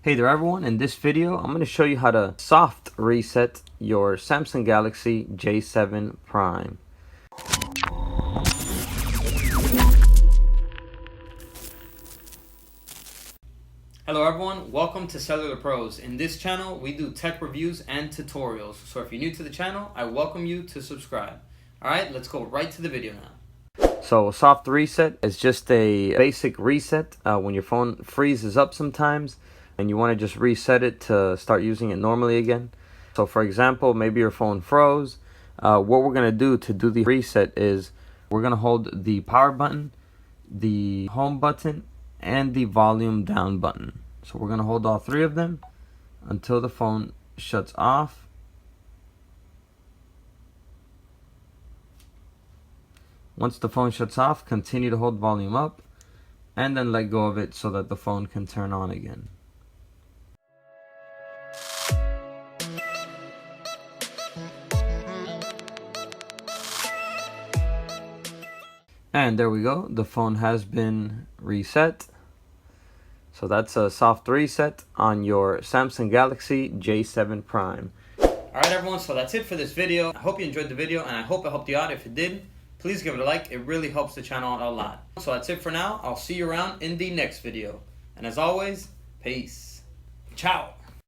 Hey there everyone, in this video I'm going to show you how to soft reset your Samsung Galaxy J7 Prime. Hello everyone, welcome to Cellular Pros. In this channel we do tech reviews and tutorials, so if you're new to the channel I welcome you to subscribe. Alright, let's go right to the video now. So a soft reset is just a basic reset when your phone freezes up sometimes and you want to just reset it to start using it normally again. So for example, maybe your phone froze. What we're going to do the reset is we're going to hold the power button, the home button, and the volume down button. So we're going to hold all three of them until the phone shuts off. Once the phone shuts off, continue to hold volume up and then let go of it so that the phone can turn on again. And there we go, the phone has been reset. So that's a soft reset on your Samsung Galaxy J7 Prime. Alright everyone, so that's it for this video. I hope you enjoyed the video and I hope it helped you out. If it did, please give it a like. It really helps the channel out a lot. So that's it for now. I'll see you around in the next video. And as always, peace. Ciao.